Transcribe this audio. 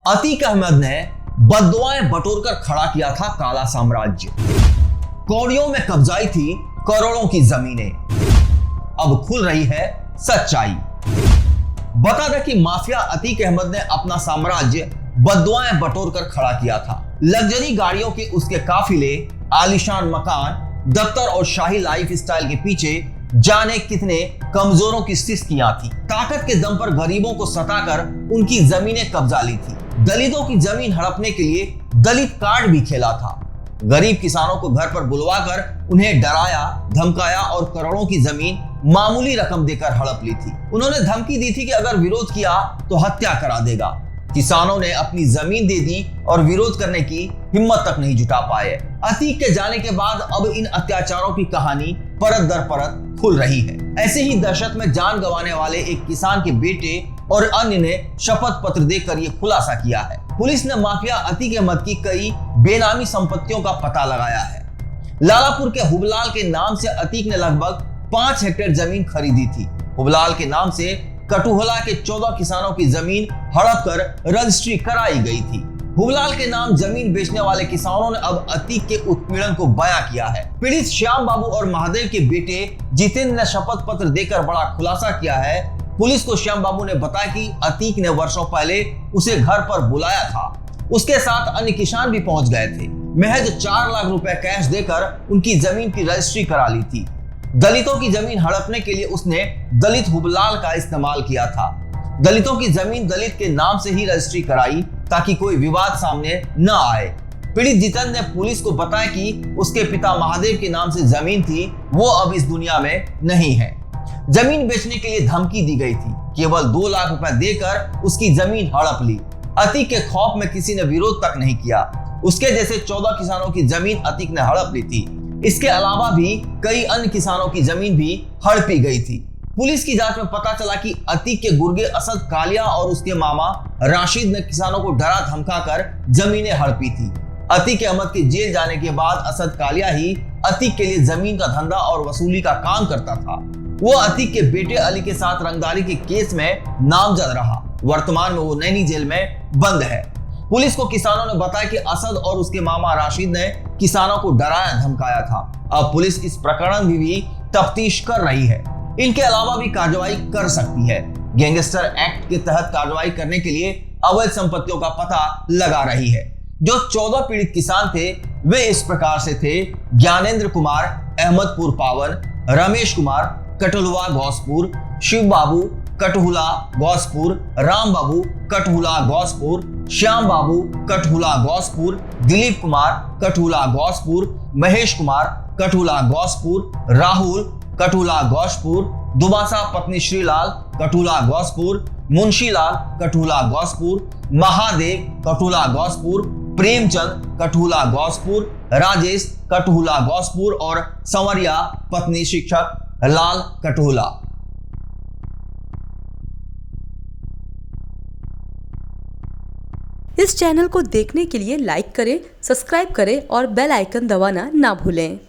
अतीक अहमद ने बद्दुआएं बटोरकर खड़ा किया था काला साम्राज्य। कौड़ियों में कब्जाई थी करोड़ों की जमीनें। अब खुल रही है सच्चाई। बता दें कि माफिया अतीक अहमद ने अपना साम्राज्य बद्दुआएं बटोरकर खड़ा किया था। लग्जरी गाड़ियों के उसके काफिले, आलीशान मकान, दफ्तर और शाही लाइफ स्टाइल के पीछे जाने कितने कमजोरों की सिस्कियां थी। ताकत के दम पर गरीबों को सताकर उनकी जमीनें कब्जा ली थी। दलितों की जमीन हड़पने के लिए दलित कार्ड भी खेला था। गरीब किसानों को घर पर बुलवाकर उन्हें डराया, धमकाया और करोड़ों की जमीन मामूली रकम देकर हड़प ली थी। उन्होंने धमकी दी थी कि अगर विरोध किया तो हत्या करा देगा। किसानों ने अपनी जमीन दे दी और विरोध करने की हिम्मत तक नहीं जुटा पाए। अतीक के जाने के बाद अब इन अत्याचारों की कहानी परत दर परत खुल रही है। ऐसे ही दहशत में जान गंवाने वाले एक किसान के बेटे और अन्य ने शपथ पत्र देकर यह खुलासा किया है। पुलिस ने माफिया अतीक अहमद की कई बेनामी संपत्तियों का पता लगाया है। लालापुर के हुबलाल के नाम से अतीक ने लगभग 5 हेक्टेयर जमीन खरीदी थी। हुबलाल के नाम से कटुहला के 14 किसानों की जमीन हड़प कर रजिस्ट्री कराई गई थी। हुबलाल के नाम जमीन बेचने वाले किसानों ने अब अतीक के उत्पीड़न को बयां किया है। पीड़ित श्याम बाबू और महादेव के बेटे जितेंद्र ने शपथ पत्र देकर बड़ा खुलासा किया है। पुलिस को श्याम बाबू ने बताया कि अतीक ने वर्षों पहले उसे घर पर बुलाया था। उसके साथ अन्य किसान भी पहुंच गए थे। महज 4 लाख रुपए कैश देकर उनकी जमीन की रजिस्ट्री करा ली थी। दलितों की जमीन हड़पने के लिए उसने दलित हुबलाल का इस्तेमाल किया था। दलितों की जमीन दलित के नाम से ही रजिस्ट्री कराई ताकि कोई विवाद सामने न आए। पीड़ित जितेंद्र ने पुलिस को बताया कि उसके पिता महादेव के नाम से जमीन थी, वो अब इस दुनिया में नहीं है। जमीन बेचने के लिए धमकी दी गई थी। केवल 2 लाख रुपए देकर उसकी जमीन हड़प ली। अतीक के खौफ में किसी ने विरोध तक नहीं किया। उसके जैसे 14 किसानों की जमीन अतीक ने हड़प ली थी। इसके अलावा भी कई अन्य किसानों की जमीन भी हड़पी गई थी। पुलिस की जांच में पता चला कि अतीक के गुर्गे असद कालिया और उसके मामा राशिद ने किसानों को डरा धमकाकर जमीनें हड़पी थी। अतीक अहमद के जेल जाने के बाद असद कालिया ही अतीक के लिए जमीन का धंधा और वसूली का काम करता था। वो अतीक के बेटे अली के साथ रंगदारी के केस में नामजद रहा। वर्तमान में वो नैनी जेल में बंद है। पुलिस को किसानों ने बताया कि असद और उसके मामा राशिद ने किसानों को डराया धमकाया था। अब पुलिस इस प्रकरण की भी तफ्तीश कर रही है। इनके अलावा भी कार्रवाई कर सकती है। गैंगस्टर एक्ट के तहत कार्रवाई करने के लिए अवैध संपत्तियों का पता लगा रही है। जो 14 पीड़ित किसान थे वे इस प्रकार से थे: ज्ञानेंद्र कुमार अहमदपुर पावन, रमेश कुमार कटहुला गौसपुर, शिव बाबू कटहुला गौसपुर, राम बाबू कटहुला गौसपुर, श्याम बाबू कटहुला गौसपुर, दिलीप कुमार कटहुला गौसपुर, महेश कुमार कटहुला गौसपुर, राहुल कटहुला गौसपुर, दुबासा पत्नी श्रीलाल कटहुला गौसपुर, मुंशीलाल कटहुला गौसपुर, महादेव कटहुला गौसपुर, प्रेमचंद कटहुला गौसपुर, राजेश कटहुला गौसपुर और संवरिया पत्नी शिक्षक लाल कटहुला। इस चैनल को देखने के लिए लाइक करें, सब्सक्राइब करें और बेल आइकन दबाना ना भूलें।